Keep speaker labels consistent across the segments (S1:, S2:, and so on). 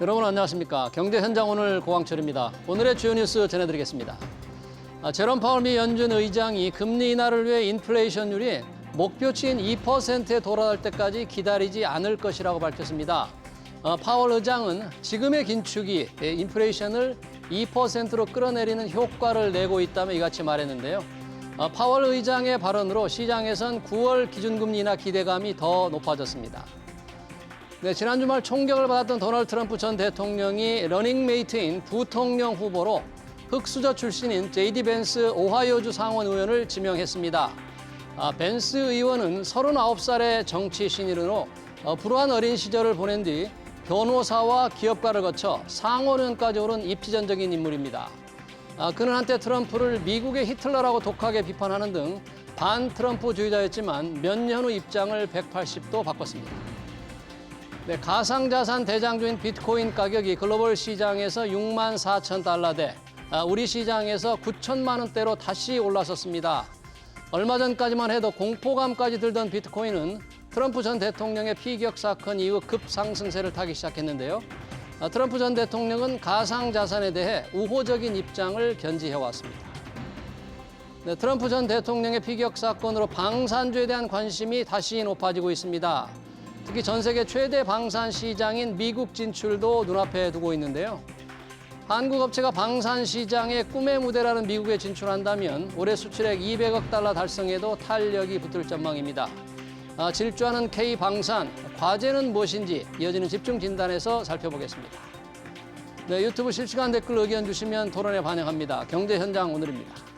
S1: 여러분 안녕하십니까. 경제현장 오늘 고광철입니다. 오늘의 주요 뉴스 전해드리겠습니다. 제롬 파월 미 연준 의장이 금리 인하를 위해 인플레이션율이 목표치인 2%에 돌아갈 때까지 기다리지 않을 것이라고 밝혔습니다. 파월 의장은 지금의 긴축이 인플레이션을 2%로 끌어내리는 효과를 내고 있다며 이같이 말했는데요. 파월 의장의 발언으로 시장에선 9월 기준금리 인하 기대감이 더 높아졌습니다. 네, 지난 주말 총격을 받았던 도널드 트럼프 전 대통령이 러닝메이트인 부통령 후보로 흑수저 출신인 J.D. 벤스 오하이오주 상원 의원을 지명했습니다. 벤스 의원은 39살의 정치 신인으로 불우한 어린 시절을 보낸 뒤 변호사와 기업가를 거쳐 상원의원까지 오른 입지전적인 인물입니다. 그는 한때 트럼프를 미국의 히틀러라고 독하게 비판하는 등 반트럼프주의자였지만 몇 년 후 입장을 180도 바꿨습니다. 네, 가상자산 대장주인 비트코인 가격이 글로벌 시장에서 6만 4천 달러대, 우리 시장에서 9천만 원대로 다시 올라섰습니다. 얼마 전까지만 해도 공포감까지 들던 비트코인은 트럼프 전 대통령의 피격 사건 이후 급상승세를 타기 시작했는데요. 트럼프 전 대통령은 가상자산에 대해 우호적인 입장을 견지해왔습니다. 네, 트럼프 전 대통령의 피격 사건으로 방산주에 대한 관심이 다시 높아지고 있습니다. 특히 전 세계 최대 방산 시장인 미국 진출도 눈앞에 두고 있는데요. 한국 업체가 방산 시장의 꿈의 무대라는 미국에 진출한다면 올해 수출액 200억 달러 달성에도 탄력이 붙을 전망입니다. 질주하는 K방산, 과제는 무엇인지 이어지는 집중 진단에서 살펴보겠습니다. 네, 유튜브 실시간 댓글 의견 주시면 토론에 반영합니다. 경제현장 오늘입니다.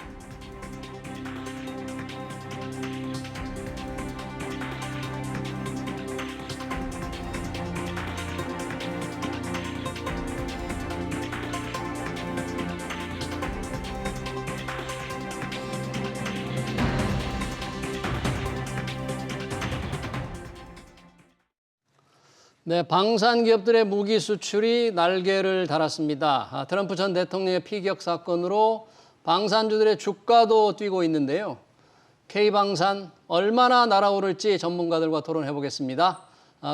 S1: 네, 방산 기업들의 무기 수출이 날개를 달았습니다. 트럼프 전 대통령의 피격 사건으로 방산주들의 주가도 뛰고 있는데요. K방산 얼마나 날아오를지 전문가들과 토론해 보겠습니다.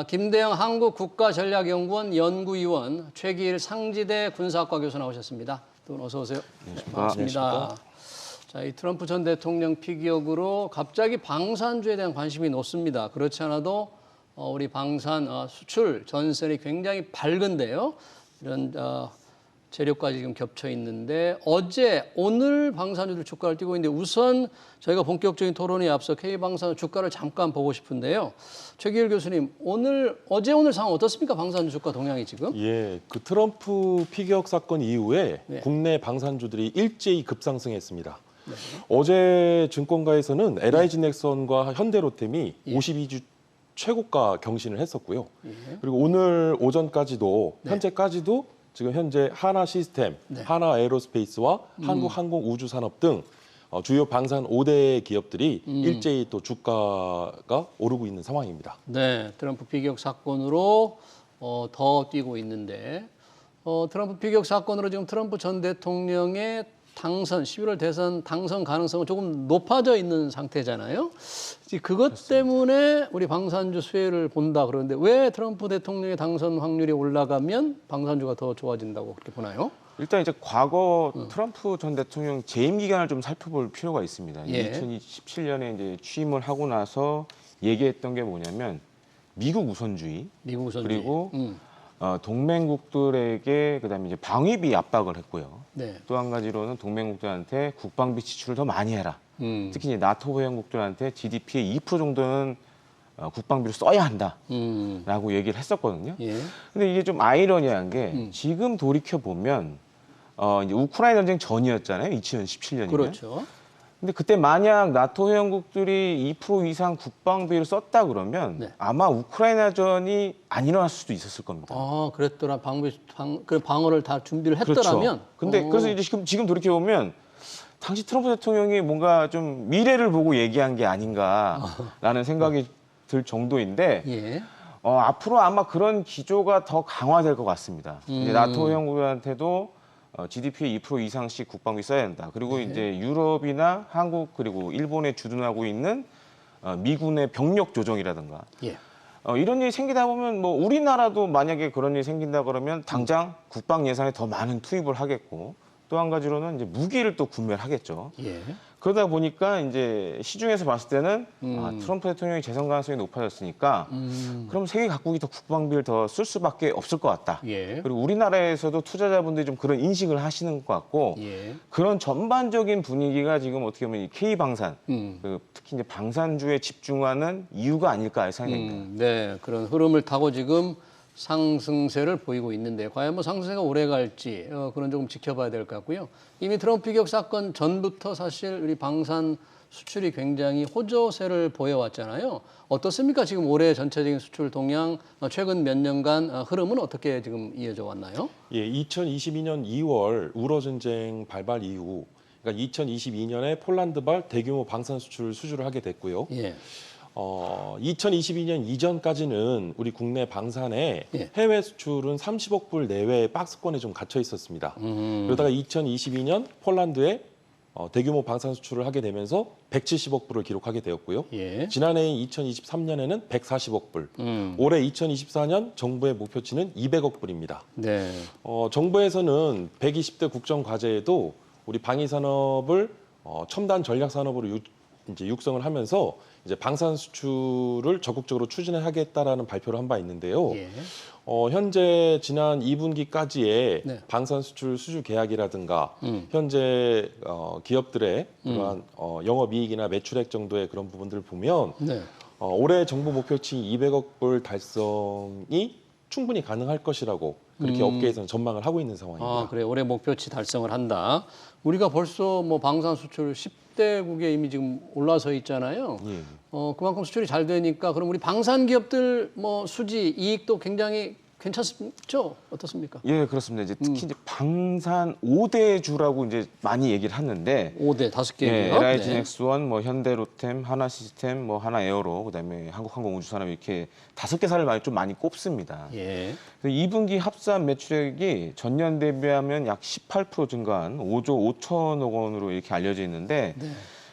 S1: 김대영 한국국가전략연구원 연구위원, 최기일 상지대 군사학과 교수 나오셨습니다. 두 분 어서 오세요. 반갑습니다. 자, 이 트럼프 전 대통령 피격으로 갑자기 방산주에 대한 관심이 높습니다. 그렇지 않아도 우리 방산 수출 전선이 굉장히 밝은데요. 이런 재료까지 지금 겹쳐 있는데 오늘 방산주들 주가를 띄고 있는데 우선 저희가 본격적인 토론에 앞서 K방산 주가를 잠깐 보고 싶은데요. 최기일 교수님, 오늘 상황 어떻습니까? 방산주 주가 동향이 지금?
S2: 예, 그 트럼프 피격 사건 이후에
S1: 네.
S2: 국내 방산주들이 일제히 급상승했습니다.
S1: 네.
S2: 어제 증권가에서는 LIG넥슨과 현대로템이
S1: 예.
S2: 52주 최고가 경신을 했었고요.
S1: 예.
S2: 그리고 오늘 오전까지도
S1: 네.
S2: 현재까지도 지금 현재 하나시스템,
S1: 네.
S2: 하나에어로스페이스와 한국항공우주산업 등 주요 방산 5대 기업들이 일제히 또 주가가 오르고 있는 상황입니다.
S1: 네, 트럼프 피격 사건으로 더 뛰고 있는데 트럼프 피격 사건으로 지금 트럼프 전 대통령의 11월 대선 당선 가능성은 조금 높아져 있는 상태잖아요. 그것 때문에 우리 방산주 수혜를 본다 그러는데 왜 트럼프 대통령의 당선 확률이 올라가면 방산주가 더 좋아진다고 그렇게 보나요?
S3: 일단 이제 과거 트럼프 전 대통령 재임 기간을 좀 살펴볼 필요가 있습니다.
S1: 예.
S3: 2017년에 이제 취임을 하고 나서 얘기했던 게 뭐냐면 미국 우선주의, 그리고 동맹국들에게 그다음에 이제 방위비 압박을 했고요.
S1: 네.
S3: 또 한 가지로는 동맹국들한테 국방비 지출을 더 많이 해라. 특히 이제 나토 회원국들한테 GDP의 2% 정도는 국방비로 써야 한다라고 얘기를 했었거든요.
S1: 예.
S3: 근데 이게 좀 아이러니한 게 지금 돌이켜 보면 이제 우크라이나 전쟁 전이었잖아요. 2017년이면.
S1: 그렇죠.
S3: 근데 그때 만약 나토 회원국들이 2% 이상 국방비를 썼다 그러면
S1: 네.
S3: 아마 우크라이나전이 안 일어났을 수도 있었을 겁니다.
S1: 그랬더라. 그 방어를 다 준비를 했더라면.
S3: 그렇죠. 근데 그래서 이제 지금 돌이켜 보면 당시 트럼프 대통령이 뭔가 좀 미래를 보고 얘기한 게 아닌가라는 생각이 들 정도인데
S1: 예.
S3: 앞으로 아마 그런 기조가 더 강화될 것 같습니다. 이제 나토 회원국한테도 GDP의 2% 이상씩 국방비 써야 된다. 그리고
S1: 네.
S3: 이제 유럽이나 한국 그리고 일본에 주둔하고 있는 미군의 병력 조정이라든가
S1: 예.
S3: 이런 일이 생기다 보면 뭐 우리나라도 만약에 그런 일이 생긴다 그러면 당장 국방 예산에 더 많은 투입을 하겠고 또 한 가지로는 이제 무기를 또 구매를 하겠죠.
S1: 예.
S3: 그러다 보니까 이제 시중에서 봤을 때는 트럼프 대통령이 재선 가능성이 높아졌으니까 그럼 세계 각국이 더 국방비를 더 쓸 수밖에 없을 것 같다.
S1: 예.
S3: 그리고 우리나라에서도 투자자분들이 좀 그런 인식을 하시는 것 같고
S1: 예.
S3: 그런 전반적인 분위기가 지금 어떻게 보면 이 K방산, 특히 이제 방산주에 집중하는 이유가 아닐까 생각이 됩니다.
S1: 네, 그런 흐름을 타고 지금 상승세를 보이고 있는데 과연 뭐 상승세가 오래 갈지 그런 조금 지켜봐야 될 것 같고요. 이미 트럼프 비격 사건 전부터 사실 우리 방산 수출이 굉장히 호조세를 보여왔잖아요. 어떻습니까? 지금 올해 전체적인 수출 동향 최근 몇 년간 흐름은 어떻게 지금 이어져 왔나요?
S2: 예, 2022년 2월 우러 전쟁 발발 이후, 그러니까 2022년에 폴란드발 대규모 방산 수출 수주를 하게 됐고요.
S1: 예.
S2: 2022년 이전까지는 우리 국내 방산에
S1: 예.
S2: 해외 수출은 30억 불 내외의 박스권에 좀 갇혀 있었습니다. 그러다가 2022년 폴란드에 대규모 방산 수출을 하게 되면서 170억 불을 기록하게 되었고요.
S1: 예.
S2: 지난해인 2023년에는 140억 불, 올해 2024년 정부의 목표치는 200억 불입니다.
S1: 네.
S2: 정부에서는 120대 국정 과제에도 우리 방위 산업을 첨단 전략 산업으로 이제 육성을 하면서 이제 방산 수출을 적극적으로 추진하겠다라는 발표를 한 바 있는데요.
S1: 예.
S2: 현재 지난 2분기까지의
S1: 네.
S2: 방산 수출 수주 계약이라든가 현재 기업들의 그러한 영업이익이나 매출액 정도의 그런 부분들을 보면
S1: 네.
S2: 올해 정부 목표치 200억 불 달성이 충분히 가능할 것이라고 그렇게 업계에서는 전망을 하고 있는 상황입니다.
S1: 아, 그래. 올해 목표치 달성을 한다. 우리가 벌써 뭐 방산 수출 10대국에 이미 지금 올라서 있잖아요.
S2: 예.
S1: 그만큼 수출이 잘 되니까 그럼 우리 방산 기업들 뭐 수지 이익도 굉장히 괜찮죠? 어떻습니까?
S3: 예, 그렇습니다. 이제 특히 이제 방산 5대주라고 이제 많이 얘기를 하는데
S1: 5대 5개.
S3: 예, LIG 넥스원, 뭐 현대로템, 하나시스템, 뭐 하나에어로, 그다음에 한국항공우주산업 이렇게 5개사를 좀 많이 꼽습니다.
S1: 예.
S3: 2분기 합산 매출액이 전년 대비하면 약 18% 증가한 5조 5천억 원으로 이렇게 알려져 있는데
S1: 네.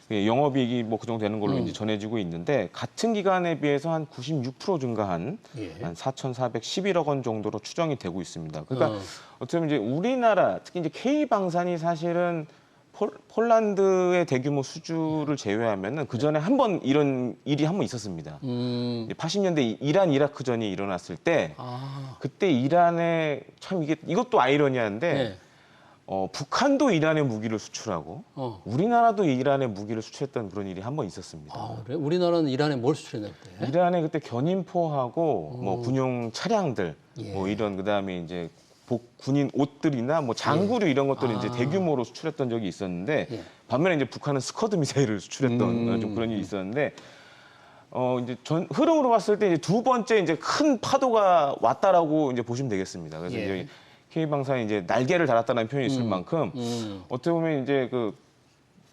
S3: 예, 영업이익이 뭐 그 정도 되는 걸로 이제 전해지고 있는데 같은 기간에 비해서 한 96% 증가한
S1: 예.
S3: 한 4,411억 원 정도로 추정이 되고 있습니다. 그러니까 어떻게 보면 이제 우리나라 특히 이제 K방산이 사실은 폴란드의 대규모 수주를 제외하면은 그 전에 한 번 이런 일이 한 번 있었습니다. 80년대 이란 이라크전이 일어났을 때 그때 이란에 참 이것도 아이러니한데
S1: 네.
S3: 북한도 이란에 무기를 수출하고 우리나라도 이란에 무기를 수출했던 그런 일이 한 번 있었습니다.
S1: 아, 그래? 우리나라는 이란에 뭘 수출했나 그때?
S3: 이란에 그때 견인포하고 뭐 군용 차량들
S1: 예.
S3: 뭐 이런 그다음에 이제 군인 옷들이나 뭐 장구류 이런 것들을 이제 대규모로 수출했던 적이 있었는데
S1: 예.
S3: 반면에 이제 북한은 스커드 미사일을 수출했던 좀 그런 일이 있었는데 이제 흐름으로 봤을 때 이제 두 번째 이제 큰 파도가 왔다라고 이제 보시면 되겠습니다. 그래서
S1: 예.
S3: 이제 K방산이 이제 날개를 달았다는 표현이 있을 만큼 어떻게 보면 이제 그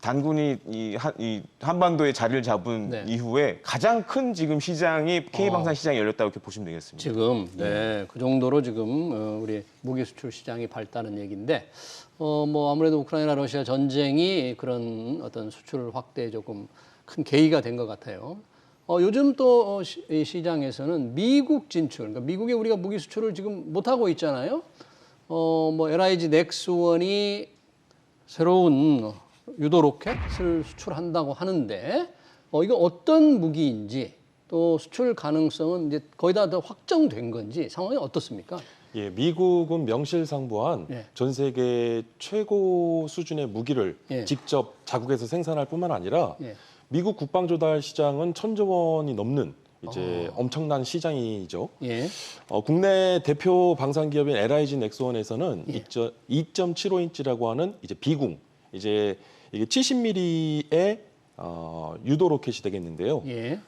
S3: 단군이 이 한반도에 자리를 잡은
S1: 네.
S3: 이후에 가장 큰 지금 시장이 K방산 시장이 열렸다고 이렇게 보시면 되겠습니다.
S1: 지금 네, 그 정도로 지금 우리 무기 수출 시장이 밝다는 얘기인데 뭐 아무래도 우크라이나 러시아 전쟁이 그런 어떤 수출 확대에 조금 큰 계기가 된 것 같아요. 요즘 또 시장에서는 미국 진출, 그러니까 미국에 우리가 무기 수출을 지금 못 하고 있잖아요. 뭐 LIG 넥스원이 새로운 유도 로켓을 수출한다고 하는데 이거 어떤 무기인지 또 수출 가능성은 이제 거의 다 확정된 건지 상황이 어떻습니까?
S2: 예, 미국은 명실상부한
S1: 예.
S2: 전 세계 최고 수준의 무기를
S1: 예.
S2: 직접 자국에서 생산할 뿐만 아니라
S1: 예.
S2: 미국 국방 조달 시장은 1,000조 원이 넘는 이제 엄청난 시장이죠.
S1: 예.
S2: 국내 대표 방산 기업인 LIG 넥스원에서는
S1: 예.
S2: 2.75인치라고 하는 이제 비궁, 이제 이게 70mm의 유도 로켓이 되겠는데요.
S1: 예.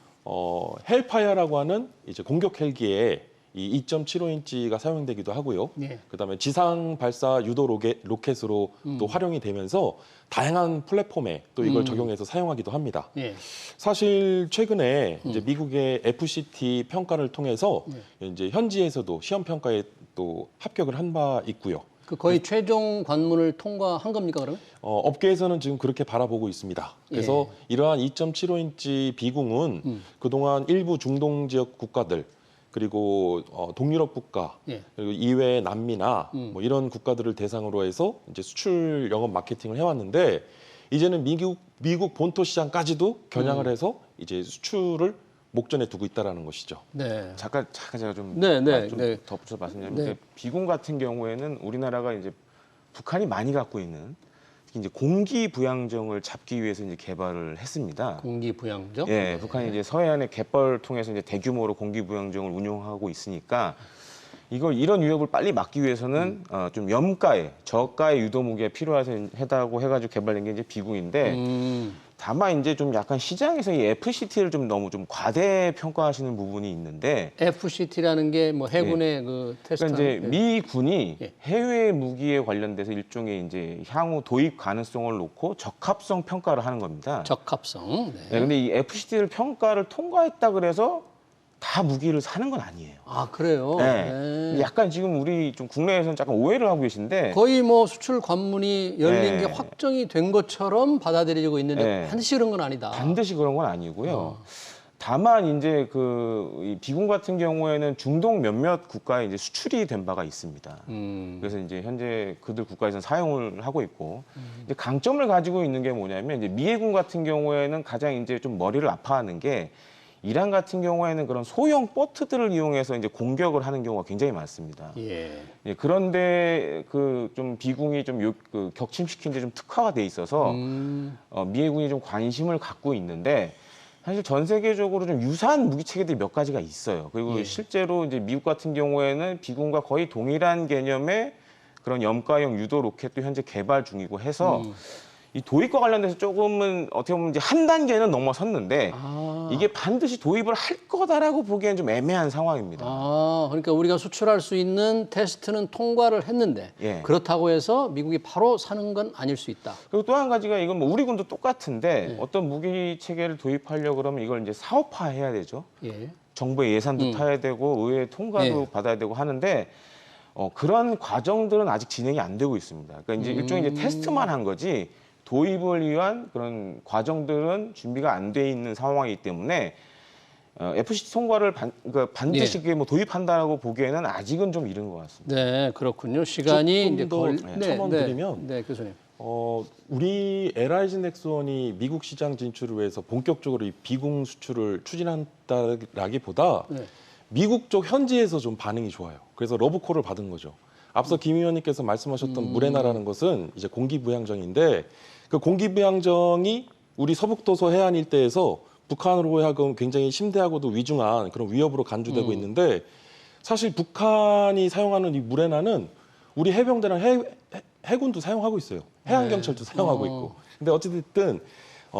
S2: 헬파이어라고 하는 이제 공격 헬기에 이 2.75인치가 사용되기도 하고요.
S1: 예.
S2: 그다음에 지상 발사 유도 로켓으로 또 활용이 되면서 다양한 플랫폼에 또 이걸 적용해서 사용하기도 합니다.
S1: 예.
S2: 사실 최근에 이제 미국의 FCT 평가를 통해서 이제 현지에서도 시험 평가에 또 합격을 한 바 있고요.
S1: 그 거의 최종 관문을 통과한 겁니까 그러면?
S2: 업계에서는 지금 그렇게 바라보고 있습니다. 그래서 이러한 2.75인치 비궁은 그동안 일부 중동 지역 국가들, 그리고 동유럽 국가
S1: 예.
S2: 그리고 이외의 남미나 뭐 이런 국가들을 대상으로 해서 이제 수출 영업 마케팅을 해왔는데 이제는 미국 본토 시장까지도 겨냥을 해서 이제 수출을 목전에 두고 있다라는 것이죠.
S1: 네.
S3: 잠깐 제가 좀 덧붙여 말씀드리면
S1: 네.
S3: 비군 같은 경우에는 우리나라가 이제 북한이 많이 갖고 있는 특히 이제 공기 부양정을 잡기 위해서 이제 개발을 했습니다.
S1: 공기 부양정.
S3: 예, 북한이 이제 서해안의 갯벌 통해서 이제 대규모로 공기 부양정을 운용하고 있으니까 이런 위협을 빨리 막기 위해서는 좀 염가에 저가의 유도 무기가 필요하다고 해가지고 개발된 게 이제 비군인데 다만 이제 좀 약간 시장에서 이 FCT를 좀 너무 좀 과대 평가하시는 부분이 있는데
S1: FCT라는 게 뭐 해군의 그 테스트.
S3: 그러니까 이제 미군이
S1: 예.
S3: 해외 무기에 관련돼서 일종의 이제 향후 도입 가능성을 놓고 적합성 평가를 하는 겁니다.
S1: 적합성. 네.
S3: 네, 근데 이 FCT를 평가를 통과했다 그래서 다 무기를 사는 건 아니에요.
S1: 아 그래요.
S3: 네.
S1: 네.
S3: 약간 지금 우리 좀 국내에서는 약간 오해를 하고 계신데
S1: 거의 뭐 수출 관문이 열린
S3: 네.
S1: 게 확정이 된 것처럼 받아들여지고 있는데
S3: 네.
S1: 반드시 그런 건 아니다.
S3: 반드시 그런 건 아니고요. 다만 이제 이 비군 같은 경우에는 중동 몇몇 국가에 이제 수출이 된 바가 있습니다. 그래서 이제 현재 그들 국가에서는 사용을 하고 있고 이제 강점을 가지고 있는 게 뭐냐면 이제 미 해군 같은 경우에는 가장 이제 좀 머리를 아파하는 게 이란 같은 경우에는 그런 소형 보트들을 이용해서 이제 공격을 하는 경우가 굉장히 많습니다.
S1: 예.
S3: 예, 그런데 그 좀 비궁이 좀 격침시킨 데 좀 특화가 돼 있어서 미 해군이 좀 관심을 갖고 있는데 사실 전 세계적으로 좀 유사한 무기 체계들이 몇 가지가 있어요. 그리고
S1: 예.
S3: 실제로 이제 미국 같은 경우에는 비군과 거의 동일한 개념의 그런 염가형 유도 로켓도 현재 개발 중이고 해서 이 도입과 관련돼서 조금은 어떻게 보면 이제 한 단계는 넘어섰는데 이게 반드시 도입을 할 거다라고 보기엔 좀 애매한 상황입니다.
S1: 그러니까 우리가 수출할 수 있는 테스트는 통과를 했는데
S3: 예.
S1: 그렇다고 해서 미국이 바로 사는 건 아닐 수 있다.
S3: 그리고 또 한 가지가 이건 뭐 우리 군도 똑같은데
S1: 예.
S3: 어떤 무기 체계를 도입하려고 그러면 이걸 이제 사업화해야 되죠.
S1: 예.
S3: 정부의 예산도 타야 되고 의회 통과도
S1: 예.
S3: 받아야 되고 하는데 그런 과정들은 아직 진행이 안 되고 있습니다. 그러니까 이제 일종의 이제 테스트만 한 거지 도입을 위한 그런 과정들은 준비가 안 돼 있는 상황이기 때문에 FCT 통과를 그러니까 반드시
S1: 예.
S3: 그게 뭐 도입한다고 보기에는 아직은 좀 이른 것 같습니다.
S1: 네, 그렇군요. 시간이
S2: 조금
S1: 이제
S2: 더 첨언드리면
S1: 네, 교수님.
S2: 우리 LIG 넥스원이 미국 시장 진출을 위해서 본격적으로 이 비공 수출을 추진한다라기보다
S1: 네.
S2: 미국 쪽 현지에서 좀 반응이 좋아요. 그래서 러브콜을 받은 거죠. 앞서 김 의원님께서 말씀하셨던 무레나라는 것은 이제 공기부양정인데 그 공기부양정이 우리 서북도서 해안 일대에서 북한으로 하여금 굉장히 심대하고도 위중한 그런 위협으로 간주되고 있는데 사실 북한이 사용하는 이 무레나는 우리 해병대랑 해군도 사용하고 있어요. 해안경찰도 사용하고 있고. 근데 어찌됐든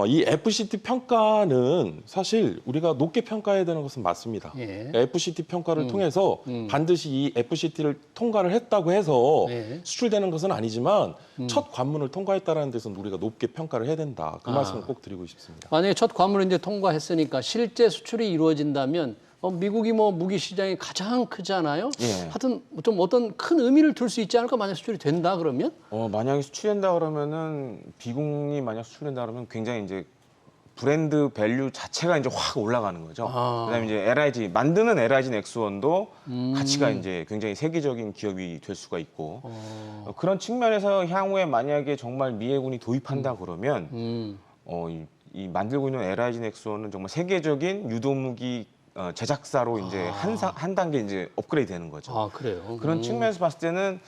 S2: 이 FCT 평가는 사실 우리가 높게 평가해야 되는 것은 맞습니다.
S1: 예.
S2: 그러니까 FCT 평가를 통해서 반드시 이 FCT를 통과를 했다고 해서
S1: 예.
S2: 수출되는 것은 아니지만 첫 관문을 통과했다는 데서는 우리가 높게 평가를 해야 된다. 그 말씀을 꼭 드리고 싶습니다.
S1: 만약에 첫 관문을 이제 통과했으니까 실제 수출이 이루어진다면 미국이 뭐 무기 시장이 가장 크잖아요.
S3: 예.
S1: 하여튼 좀 어떤 큰 의미를 둘 수 있지 않을까? 만약 수출이 된다 그러면?
S3: 만약에 수출된다 그러면은 비공이 만약 수출된다 그러면 굉장히 이제 브랜드 밸류 자체가 이제 확 올라가는 거죠. 그다음에 이제 LIG 만드는 LIG 넥스원도 가치가 이제 굉장히 세계적인 기업이 될 수가 있고 그런 측면에서 향후에 만약에 정말 미 해군이 도입한다 그러면 이 만들고 있는 LIG 넥스원은 정말 세계적인 유도무기 제작사로 이제 한 단계 이제 업그레이드 되는 거죠.
S1: 그래요.
S3: 그런 측면에서 봤을 때는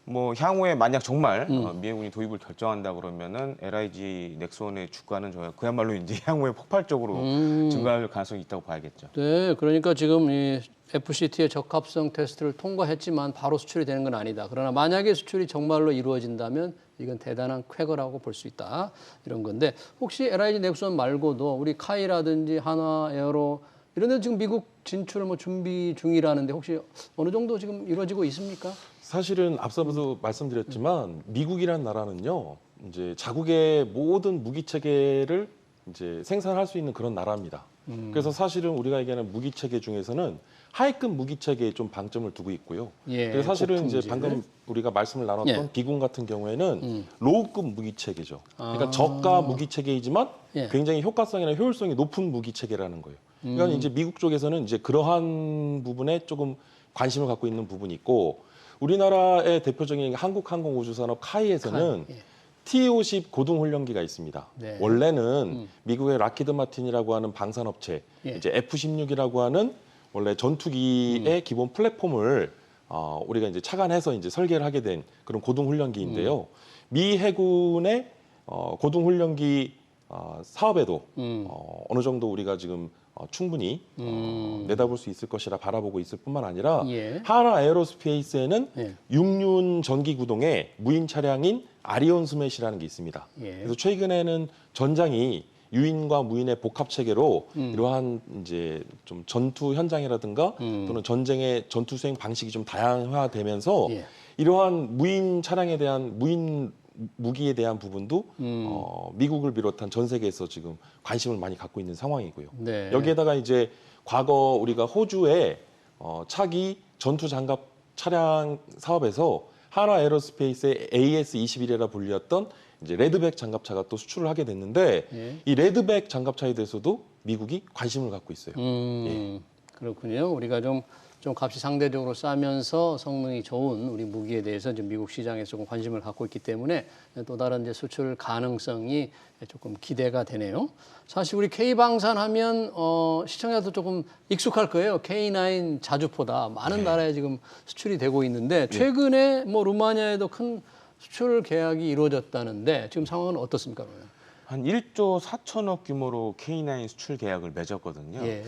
S3: 뭐 향후에 만약 정말 미 해군이 도입을 결정한다 그러면은 LIG 넥스원의 주가는 그야말로 이제 향후에 폭발적으로 증가할 가능성이 있다고 봐야겠죠.
S1: 네, 그러니까 지금 이 FCT의 적합성 테스트를 통과했지만 바로 수출이 되는 건 아니다. 그러나 만약에 수출이 정말로 이루어진다면 이건 대단한 쾌거라고 볼 수 있다. 이런 건데 혹시 LIG 넥스원 말고도 우리 카이라든지 한화 에어로 이런 데 지금 미국 진출 뭐 준비 중이라는데 혹시 어느 정도 지금 이루어지고 있습니까?
S2: 사실은 앞서도 말씀드렸지만 미국이라는 나라는요, 이제 자국의 모든 무기 체계를 이제 생산할 수 있는 그런 나라입니다. 그래서 사실은 우리가 얘기하는 무기 체계 중에서는 하위급 무기 체계에 좀 방점을 두고 있고요.
S1: 예,
S2: 그래서 사실은
S1: 고품질.
S2: 이제 방금 우리가 말씀을 나눴던
S1: 예.
S2: 비군 같은 경우에는 로우급 무기 체계죠. 그러니까
S1: 아.
S2: 저가 무기 체계이지만
S1: 예.
S2: 굉장히 효과성이나 효율성이 높은 무기 체계라는 거예요. 그러니까 이제 미국 쪽에서는 이제 그러한 부분에 조금 관심을 갖고 있는 부분이 있고 우리나라의 대표적인 한국항공우주산업 카이에서는
S1: 예.
S2: T-50 고등훈련기가 있습니다.
S1: 네.
S2: 원래는 미국의 락히드 마틴이라고 하는 방산업체,
S1: 예.
S2: 이제 F-16이라고 하는 원래 전투기의 기본 플랫폼을 우리가 이제 착안해서 이제 설계를 하게 된 그런 고등훈련기인데요. 미 해군의 고등훈련기 사업에도 어느 정도 우리가 지금 충분히 내다볼 수 있을 것이라 바라보고 있을 뿐만 아니라
S1: 예.
S2: 하나 에어로스페이스에는
S1: 예.
S2: 육륜 전기 구동의 무인 차량인 아리온 스매시라는 게 있습니다.
S1: 예.
S2: 그래서 최근에는 전장이 유인과 무인의 복합 체계로 이러한 이제 좀 전투 현장이라든가 또는 전쟁의 전투 수행 방식이 좀 다양화되면서
S1: 예.
S2: 이러한 무인 차량에 대한 무인 무기에 대한 부분도 미국을 비롯한 전 세계에서 지금 관심을 많이 갖고 있는 상황이고요.
S1: 네.
S2: 여기에다가 이제 과거 우리가 호주의 차기 전투 장갑 차량 사업에서 하나 에어로스페이스의 AS-21이라 불렸던 이제 레드백 장갑차가 또 수출을 하게 됐는데
S1: 예.
S2: 이 레드백 장갑차에 대해서도 미국이 관심을 갖고 있어요.
S1: 그렇군요. 우리가 좀 값이 상대적으로 싸면서 성능이 좋은 우리 무기에 대해서 지금 미국 시장에서 조금 관심을 갖고 있기 때문에 또 다른 이제 수출 가능성이 조금 기대가 되네요. 사실 우리 K방산하면 시청자도 조금 익숙할 거예요. K9 자주포다. 많은 나라에 지금 수출이 되고 있는데 최근에 뭐 루마니아에도 큰 수출 계약이 이루어졌다는데 지금 상황은 어떻습니까? 그러면?
S3: 한 1조 4천억 규모로 K9 수출 계약을 맺었거든요.
S1: 예.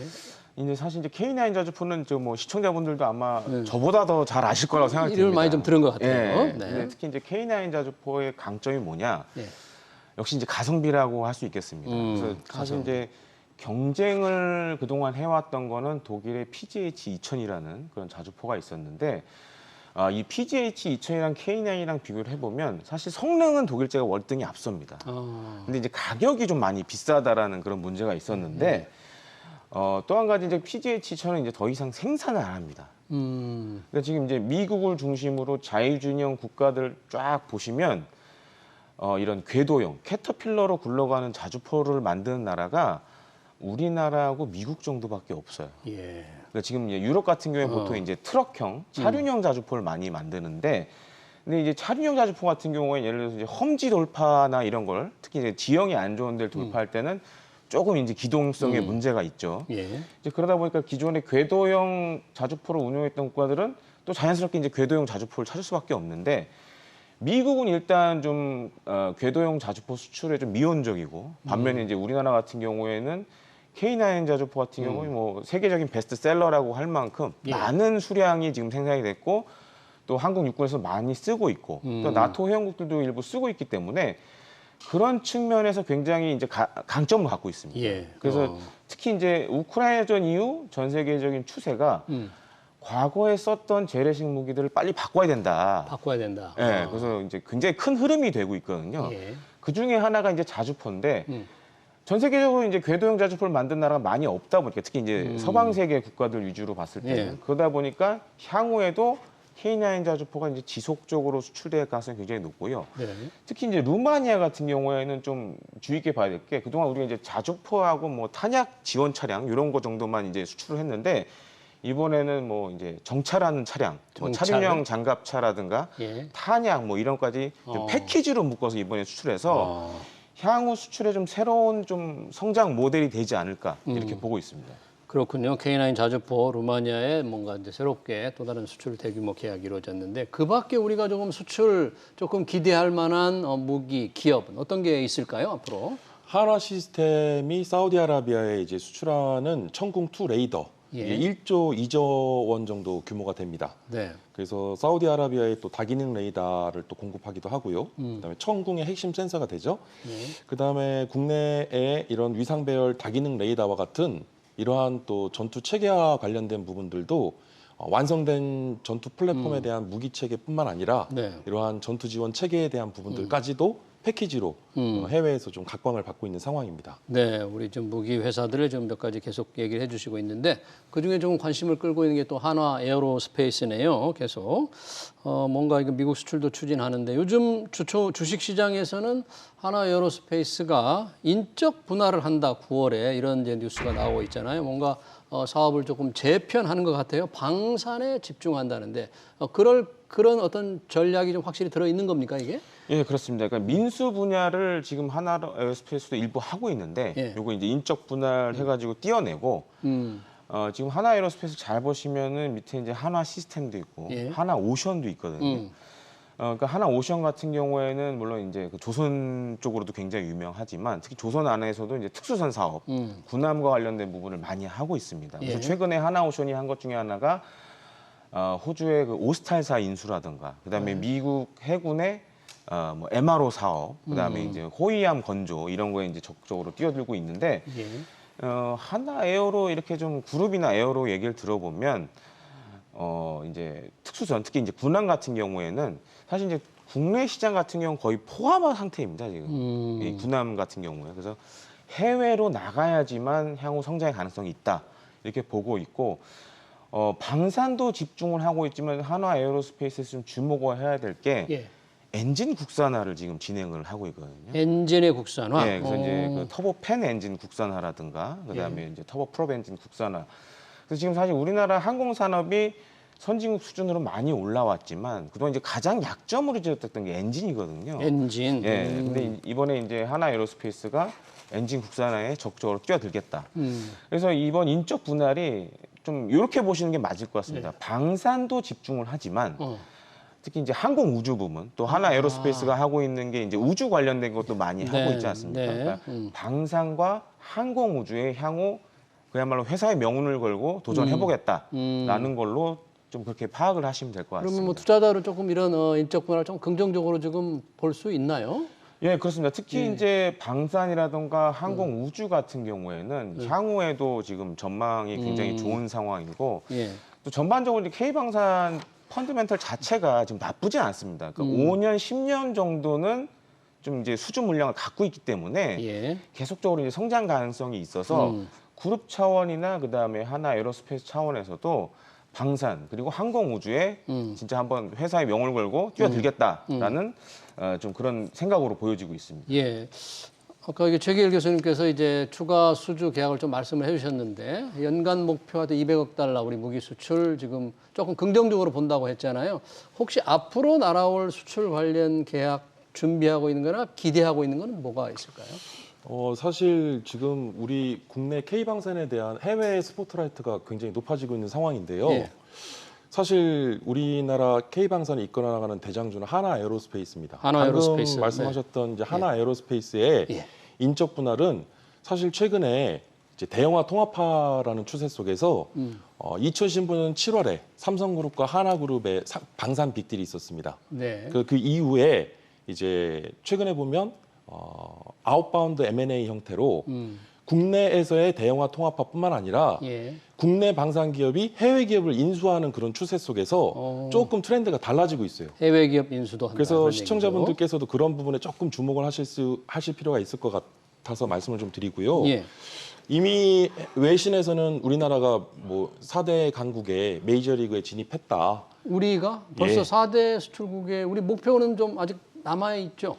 S3: 근데 사실 이제 K9 자주포는 저 뭐 시청자분들도 아마 저보다 더 잘 아실 거라고 생각됩니다.
S1: 이름을 많이 좀 들은 것 같아요.
S3: 예.
S1: 네.
S3: 근데 특히 이제 K9 자주포의 강점이 뭐냐?
S1: 예.
S3: 역시 이제 가성비라고 할 수 있겠습니다. 그래서 사실 이제 경쟁을 그동안 해왔던 거는 독일의 PGH-2000이라는 그런 자주포가 있었는데 이 PGH-2000이랑 K9이랑 비교를 해보면 사실 성능은 독일제가 월등히 앞섭니다. 근데 이제 가격이 좀 많이 비싸다라는 그런 문제가 있었는데 또 한 가지 이제 PGH-2000은 이제 더 이상 생산을 안 합니다. 그러니까 지금 이제 미국을 중심으로 자유주의형 국가들 쫙 보시면 이런 궤도형 캐터필러로 굴러가는 자주포를 만드는 나라가 우리나라하고 미국 정도밖에 없어요.
S1: 예.
S3: 그러니까 지금 이제 유럽 같은 경우에 보통 이제 트럭형, 차륜형 자주포를 많이 만드는데, 근데 이제 차륜형 자주포 같은 경우에 예를 들어서 이제 험지 돌파나 이런 걸 특히 이제 지형이 안 좋은 데를 돌파할 때는 조금 이제 기동성에 문제가 있죠.
S1: 예.
S3: 이제 그러다 보니까 기존의 궤도형 자주포를 운용했던 국가들은 또 자연스럽게 이제 궤도형 자주포를 찾을 수밖에 없는데 미국은 일단 좀 궤도형 자주포 수출에 좀 미온적이고 반면에 이제 우리나라 같은 경우에는 K9 자주포 같은 경우에 뭐 세계적인 베스트셀러라고 할 만큼 많은 수량이 지금 생산이 됐고 또 한국 육군에서 많이 쓰고 있고 또 나토 회원국들도 일부 쓰고 있기 때문에 그런 측면에서 굉장히 이제 강점을 갖고 있습니다.
S1: 예.
S3: 그래서 특히 이제 우크라이나전 이후 전 세계적인 추세가 과거에 썼던 재래식 무기들을 빨리 바꿔야 된다.
S1: 바꿔야 된다.
S3: 예, 그래서 이제 굉장히 큰 흐름이 되고 있거든요.
S1: 예.
S3: 그 중에 하나가 이제 자주포인데 전 세계적으로 이제 궤도형 자주포를 만든 나라가 많이 없다 보니까 특히 이제 서방 세계 국가들 위주로 봤을 때는
S1: 예.
S3: 그러다 보니까 향후에도 K9 자주포가 이제 지속적으로 수출될 가능성이 굉장히 높고요.
S1: 네.
S3: 특히 이제 루마니아 같은 경우에는 좀 주의 깊게 봐야 될 게 그동안 우리가 이제 자주포하고 뭐 탄약 지원 차량 이런 거 정도만 이제 수출을 했는데 이번에는 뭐 이제 정찰하는 차량, 뭐
S1: 정찰?
S3: 차륜형 장갑차라든가
S1: 예.
S3: 탄약 뭐 이런 까지 좀 패키지로 묶어서 이번에 수출해서 향후 수출에 좀 새로운 좀 성장 모델이 되지 않을까 이렇게 보고 있습니다.
S1: 그렇군요. K9 자주포 루마니아에 뭔가 이제 새롭게 또 다른 수출 대규모 계약이 이루어졌는데 그 밖에 우리가 조금 수출 조금 기대할 만한 무기 기업은 어떤 게 있을까요 앞으로?
S2: 하나 시스템이 사우디아라비아에 이제 수출하는 천궁2 레이더
S1: 예.
S2: 이게 1조 2조 원 정도 규모가 됩니다.
S1: 네.
S2: 그래서 사우디아라비아에 또 다기능 레이더를 또 공급하기도 하고요. 그다음에 천궁의 핵심 센서가 되죠.
S1: 예.
S2: 그다음에 국내에 이런 위상 배열 다기능 레이더와 같은 이러한 또 전투 체계와 관련된 부분들도 완성된 전투 플랫폼에 대한 무기 체계뿐만 아니라
S1: 네.
S2: 이러한 전투 지원 체계에 대한 부분들까지도 패키지로 해외에서 좀 각광을 받고 있는 상황입니다.
S1: 네, 우리 좀 무기 회사들을 좀 몇 가지 계속 얘기를 해주시고 있는데 그 중에 좀 관심을 끌고 있는 게 또 한화 에어로스페이스네요. 계속 뭔가 이거 미국 수출도 추진하는데 요즘 주식 시장에서는 한화 에어로스페이스가 인적 분할을 한다 9월에 이런 이제 뉴스가 나오고 있잖아요. 뭔가 사업을 조금 재편하는 것 같아요. 방산에 집중한다는데 그런 어떤 전략이 좀 확실히 들어 있는 겁니까 이게?
S3: 예, 그렇습니다. 그러니까 민수 분야를 지금 하나 에어스페이스도 일부 하고 있는데,
S1: 예.
S3: 요거 이제 인적 분할 해가지고 띄어내고, 지금 하나 에어로스페이스 잘 보시면은 밑에 이제 한화 시스템도 있고,
S1: 예.
S3: 하나 오션도 있거든요. 그러니까 하나 오션 같은 경우에는 물론 이제 그 조선 쪽으로도 굉장히 유명하지만 특히 조선 안에서도 이제 특수선 사업, 군함과 관련된 부분을 많이 하고 있습니다. 그래서
S1: 예.
S3: 최근에 하나 오션이 한 것 중에 하나가 호주의 그 오스탈사 인수라든가, 그다음에 미국 해군의 뭐 MRO 사업, 그다음에 이제 호위함 건조 이런 거에 이제 적극적으로 뛰어들고 있는데
S1: 예.
S3: 하나 에어로 이렇게 좀 그룹이나 에어로 얘기를 들어보면 이제 특수선 특히 이제 군함 같은 경우에는 사실 이제 국내 시장 같은 경우는 거의 포함한 상태입니다 지금 이 군함 같은 경우에. 그래서 해외로 나가야지만 향후 성장의 가능성이 있다 이렇게 보고 있고 방산도 집중을 하고 있지만 한화 에어로스페이스에서 좀 주목을 해야 될 게
S1: 예.
S3: 엔진 국산화를 지금 진행을 하고 있거든요.
S1: 엔진의 국산화.
S3: 네, 그래서 이제 그 터보팬 엔진 국산화라든가 그다음에
S1: 예.
S3: 이제 터보 프롭 엔진 국산화. 그래서 지금 사실 우리나라 항공 산업이 선진국 수준으로 많이 올라왔지만 그동안 이제 가장 약점으로 지었던 게 엔진이거든요.
S1: 엔진.
S3: 예. 근데 이번에 이제 하나 에어로스페이스가 엔진 국산화에 적극적으로 뛰어들겠다. 그래서 이번 인적 분할이 좀 이렇게 보시는 게 맞을 것 같습니다. 방산도 집중을 하지만 특히 이제 항공 우주 부문 또 하나 에어로스페이스가 하고 있는 게 이제 우주 관련된 것도 많이 하고 있지 않습니까?
S1: 네.
S3: 그러니까 방산과 항공 우주의 향후 그야말로 회사의 명운을 걸고 도전해보겠다라는 걸로 좀 그렇게 파악을 하시면 될 것 같습니다.
S1: 그러면 뭐 투자자를 조금 이런 인적 분할을 좀 긍정적으로 지금 볼 수 있나요?
S3: 예, 그렇습니다. 특히 이제 방산이라든가 항공 우주 같은 경우에는 향후에도 지금 전망이 굉장히 좋은 상황이고
S1: 예.
S3: 또 전반적으로 이제 K방산 펀드멘털 자체가 지금 나쁘지 않습니다. 그러니까 5년, 10년 정도는 좀 이제 수준 물량을 갖고 있기 때문에
S1: 예.
S3: 계속적으로 이제 성장 가능성이 있어서 그룹 차원이나 그다음에 하나 에어로스페이스 차원에서도 방산 그리고 항공 우주에 진짜 한번 회사의 명을 걸고 뛰어들겠다라는 좀 그런 생각으로 보여지고 있습니다.
S1: 예. 아까 이게 최기일 교수님께서 이제 추가 수주 계약을 좀 말씀을 해주셨는데 연간 목표가 200억 달러 우리 무기 수출 지금 조금 긍정적으로 본다고 했잖아요. 혹시 앞으로 날아올 수출 관련 계약 준비하고 있는 거나 기대하고 있는 거는 뭐가 있을까요?
S2: 사실 지금 우리 국내 K방산에 대한 해외 스포트라이트가 굉장히 높아지고 있는 상황인데요.
S1: 예.
S2: 사실 우리나라 K방산이 이끌어 나가는 대장주는 하나 에어로스페이스입니다.
S1: 한화 에어로스페이스.
S2: 방금 말씀하셨던 이제 하나 에어로스페이스의
S1: 예.
S2: 인적 분할은 사실 최근에 이제 대형화 통합화라는 추세 속에서 2015년 7월에 삼성그룹과 하나그룹의 방산 빅딜이 있었습니다.
S1: 네.
S2: 그 이후에 이제 최근에 보면 아웃바운드 M&A 형태로 국내에서의 대형화 통합화뿐만 아니라
S1: 예.
S2: 국내 방산 기업이 해외 기업을 인수하는 그런 추세 속에서 조금 트렌드가 달라지고 있어요.
S1: 해외 기업 인수도 한다.
S2: 그래서
S1: 그런
S2: 시청자분들께서도 그런 부분에 조금 주목을 하실 필요가 있을 것 같아서 말씀을 좀 드리고요.
S1: 얘기죠. 예.
S2: 이미 외신에서는 우리나라가 뭐 4대 강국의 메이저리그에 진입했다.
S1: 우리가 벌써
S2: 예.
S1: 4대 수출국에 우리 목표는 좀 아직 남아 있죠.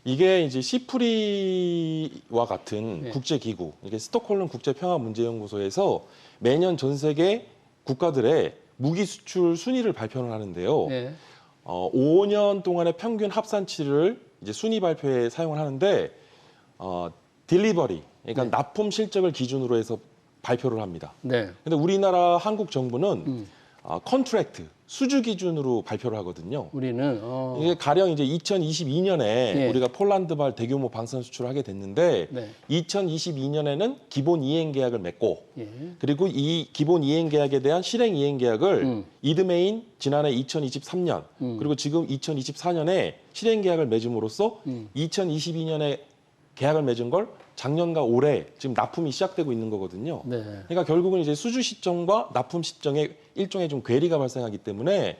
S2: 이게 이제 시프리와 같은
S1: 네.
S2: 국제기구, 이게 스톡홀름 국제평화문제연구소에서 매년 전 세계 국가들의 무기 수출 순위를 발표를 하는데요.
S1: 네.
S2: 5년 동안의 평균 합산치를 이제 순위 발표에 사용을 하는데 딜리버리, 그러니까
S1: 네.
S2: 납품 실적을 기준으로 해서 발표를 합니다.
S1: 네.
S2: 근데 우리나라 한국 정부는 컨트랙트, 수주 기준으로 발표를 하거든요.
S1: 우리는
S2: 이게 가령 이제 2022년에
S1: 예.
S2: 우리가 폴란드발 대규모 방산 수출을 하게 됐는데
S1: 네.
S2: 2022년에는 기본 이행 계약을 맺고
S1: 예.
S2: 그리고 이 기본 이행 계약에 대한 실행 이행 계약을 이듬해인 지난해 2023년 그리고 지금 2024년에 실행 계약을 맺음으로써 2022년에 계약을 맺은 걸 작년과 올해 지금 납품이 시작되고 있는 거거든요.
S1: 네.
S2: 그러니까 결국은 이제 수주 시점과 납품 시점에 일종의 좀 괴리가 발생하기 때문에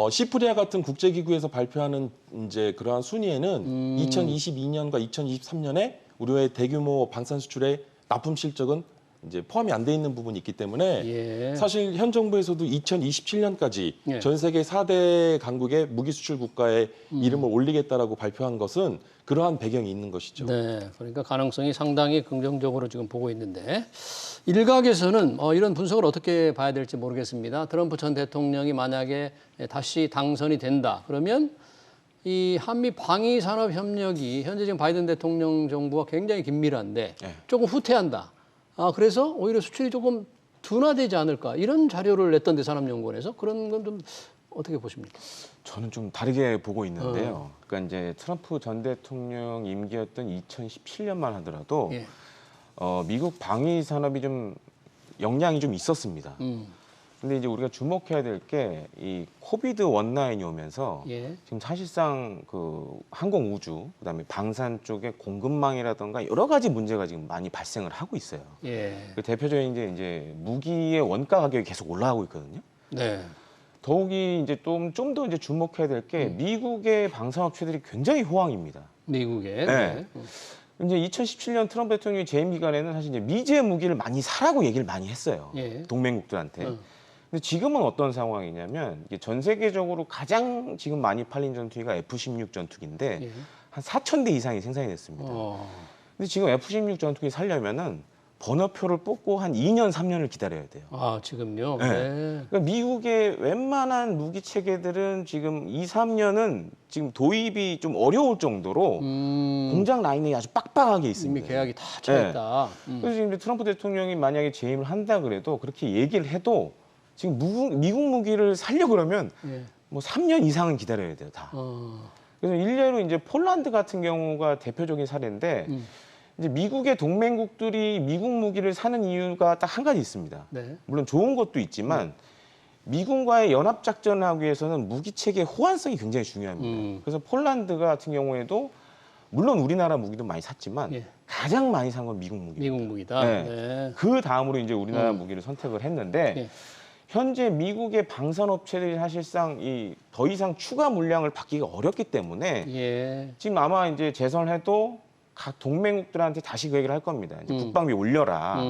S2: 시프리아 같은 국제기구에서 발표하는 이제 그러한 순위에는 2022년과 2023년에 우리의 대규모 방산 수출의 납품 실적은 이제 포함이 안 돼 있는 부분이 있기 때문에
S1: 예.
S2: 사실 현 정부에서도 2027년까지
S1: 예.
S2: 전 세계 4대 강국의 무기 수출 국가에 이름을 올리겠다라고 발표한 것은 그러한 배경이 있는 것이죠.
S1: 네, 그러니까 가능성이 상당히 긍정적으로 지금 보고 있는데 일각에서는 이런 분석을 어떻게 봐야 될지 모르겠습니다. 트럼프 전 대통령이 만약에 다시 당선이 된다 그러면 이 한미 방위 산업 협력이 현재 지금 바이든 대통령 정부와 굉장히 긴밀한데
S3: 네.
S1: 조금 후퇴한다. 그래서 오히려 수출이 조금 둔화되지 않을까 이런 자료를 냈던데 산업연구원에서 그런 건 좀 어떻게 보십니까?
S3: 저는 좀 다르게 보고 있는데요. 그러니까 이제 트럼프 전 대통령 임기였던 2017년만 하더라도
S1: 예.
S3: 미국 방위 산업이 좀 영향이 좀 있었습니다. 근데 이제 우리가 주목해야 될 게 이 코비드 19이 오면서
S1: 예.
S3: 지금 사실상 그 항공 우주 그다음에 방산 쪽의 공급망이라든가 여러 가지 문제가 지금 많이 발생을 하고 있어요.
S1: 예.
S3: 그 대표적인 이제 무기의 원가 가격이 계속 올라가고 있거든요.
S1: 네.
S3: 더욱이 이제 좀 더 이제 주목해야 될 게 미국의 방산업체들이 굉장히 호황입니다.
S1: 미국에.
S3: 네. 이제 2017년 트럼프 대통령이 재임 기간에는 사실 이제 미제 무기를 많이 사라고 얘기를 많이 했어요.
S1: 예.
S3: 동맹국들한테. 근데 지금은 어떤 상황이냐면 이게 전 세계적으로 가장 지금 많이 팔린 전투기가 F-16 전투기인데
S1: 예.
S3: 한 4,000대 이상이 생산이 됐습니다. 근데 지금 F-16 전투기 살려면은 번호표를 뽑고 한 2년, 3년을 기다려야 돼요.
S1: 지금요?
S3: 네.
S1: 네.
S3: 그러니까 미국의 웬만한 무기 체계들은 지금 2, 3년은 지금 도입이 좀 어려울 정도로 공장 라인이 아주 빡빡하게 있습니다.
S1: 이미 계약이 다 차 있다.
S3: 그래서 지금 트럼프 대통령이 만약에 재임을 한다 그래도 그렇게 얘기를 해도 지금 미국 무기를 살려 그러면
S1: 예.
S3: 뭐 3년 이상은 기다려야 돼요, 다. 그래서 일례로 이제 폴란드 같은 경우가 대표적인 사례인데 이제 미국의 동맹국들이 미국 무기를 사는 이유가 딱 한 가지 있습니다.
S1: 네.
S3: 물론 좋은 것도 있지만 미국과의 연합 작전을 하기 위해서는 무기 체계의 호환성이 굉장히 중요합니다. 그래서 폴란드 같은 경우에도 물론 우리나라 무기도 많이 샀지만
S1: 예.
S3: 가장 많이 산 건 미국 무기입니다.
S1: 미국 무기다.
S3: 네.
S1: 네.
S3: 그 다음으로 이제 우리나라 무기를 선택을 했는데
S1: 예.
S3: 현재 미국의 방산업체들이 사실상 더 이상 추가 물량을 받기가 어렵기 때문에
S1: 예.
S3: 지금 아마 이제 재선해도 각 동맹국들한테 다시 그 얘기를 할 겁니다. 이제 국방비 올려라.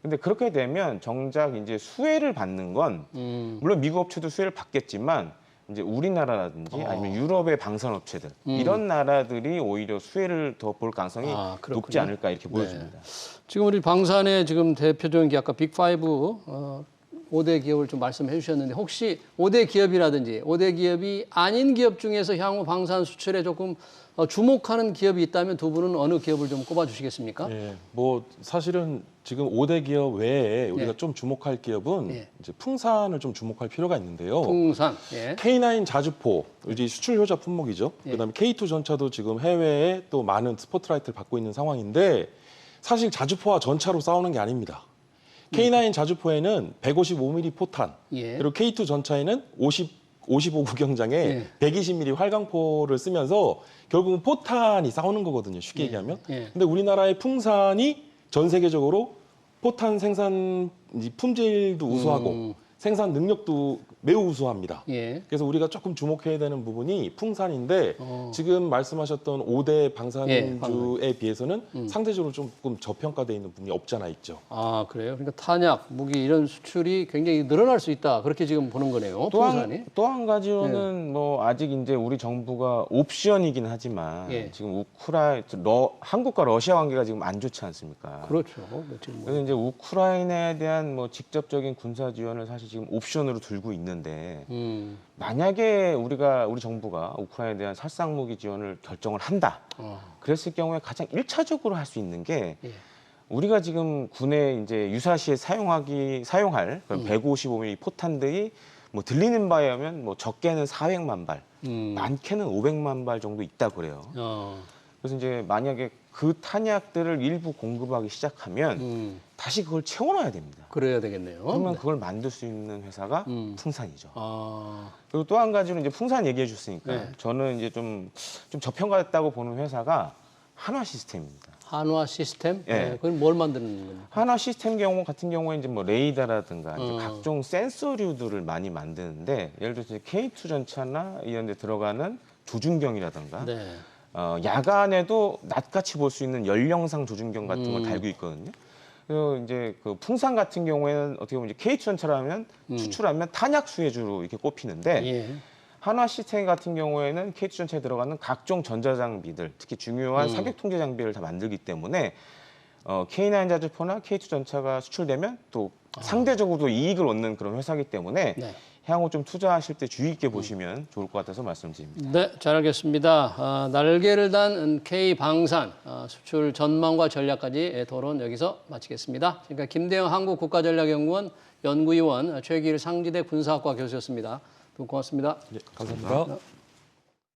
S3: 근데 그렇게 되면 정작 이제 수혜를 받는 건 물론 미국 업체도 수혜를 받겠지만 이제 우리나라라든지 아니면 유럽의 방산업체들 이런 나라들이 오히려 수혜를 더 볼 가능성이 높지 않을까 이렇게 보여집니다.
S1: 지금 우리 방산의 지금 대표적인 게 아까 빅5 5대 기업을 좀 말씀해 주셨는데 혹시 5대 기업이라든지 5대 기업이 아닌 기업 중에서 향후 방산 수출에 조금 주목하는 기업이 있다면 두 분은 어느 기업을 좀 꼽아 주시겠습니까?
S2: 예, 뭐 사실은 지금 5대 기업 외에 우리가
S1: 예.
S2: 좀 주목할 기업은
S1: 예.
S2: 이제 풍산을 좀 주목할 필요가 있는데요.
S1: 풍산. 예.
S2: K9 자주포, 이제 수출 효자 품목이죠.
S1: 예.
S2: 그다음에 K2 전차도 지금 해외에 또 많은 스포트라이트를 받고 있는 상황인데 사실 자주포와 전차로 싸우는 게 아닙니다. K9 자주포에는 155mm 포탄,
S1: 예.
S2: 그리고 K2 전차에는 55 구경장에
S1: 예.
S2: 120mm 활강포를 쓰면서 결국은 포탄이 싸우는 거거든요. 쉽게 얘기하면.
S1: 예.
S2: 근데 우리나라의 풍산이 전 세계적으로 포탄 생산 품질도 우수하고 생산 능력도 매우 우수합니다.
S1: 예.
S2: 그래서 우리가 조금 주목해야 되는 부분이 풍산인데 지금 말씀하셨던 5대 방산주에 비해서는 상대적으로 조금 저평가되어 있는 부분이 없지 않아 있죠.
S1: 그래요? 그러니까 탄약, 무기 이런 수출이 굉장히 늘어날 수 있다. 그렇게 지금 보는 거네요. 풍산이.
S3: 또 한 가지로는 뭐 아직 이제 우리 정부가 옵션이긴 하지만
S1: 예.
S3: 지금 한국과 러시아 관계가 지금 안 좋지 않습니까?
S1: 그렇죠. 지금
S3: 그래서 이제 우크라이나에 대한 뭐 직접적인 군사 지원을 사실 지금 옵션으로 들고 있는데 만약에 우리 정부가 우크라이나에 대한 살상 무기 지원을 결정을 한다. 그랬을 경우에 가장 1차적으로 할 수 있는 게
S1: 예.
S3: 우리가 지금 군에 이제 유사시에 사용할 그런 155mm 포탄들이 뭐 들리는 바에 하면 뭐 적게는 400만 발, 많게는 500만 발 정도 있다 그래요. 그래서 이제 만약에 그 탄약들을 일부 공급하기 시작하면 다시 그걸 채워놔야 됩니다.
S1: 그래야 되겠네요.
S3: 그러면 그걸 만들 수 있는 회사가 풍산이죠.
S1: 아,
S3: 그리고 또 한 가지로 이제 풍산 얘기해 줬으니까
S1: 네.
S3: 저는 이제 좀 저평가됐다고 보는 회사가 한화 시스템입니다.
S1: 한화 시스템?
S3: 예.
S1: 그건 뭘 만드는 겁니까?
S3: 한화 시스템 경우 같은 경우에 이제 뭐 레이더라든가 이제
S1: 음.
S3: 각종 센서류들을 많이 만드는데 예를 들어서 이제 K2 전차나 이런 데 들어가는 조준경이라든가
S1: 네.
S3: 야간에도 낮같이 볼 수 있는 연령상 조준경 같은 걸 달고 있거든요. 그리고 이제 그 풍산 같은 경우에는 어떻게 보면 이제 K2 전차라면 추출하면 탄약 수혜주로 이렇게 꼽히는데
S1: 예.
S3: 한화 시스템 같은 경우에는 K2 전차에 들어가는 각종 전자장비들, 특히 중요한 사격 통제 장비를 다 만들기 때문에 K9 자주포나 K2 전차가 수출되면 또 상대적으로 이익을 얻는 그런 회사이기 때문에
S1: 네.
S3: 향후 좀 투자하실 때 주의 있게 보시면 좋을 것 같아서 말씀드립니다.
S1: 네, 잘 알겠습니다. 날개를 단 K방산 수출 전망과 전략까지 토론 여기서 마치겠습니다. 지금까지 김대영 한국국가전략연구원 연구위원 최기일 상지대 군사학과 교수였습니다. 두 분 고맙습니다.
S2: 네, 감사합니다.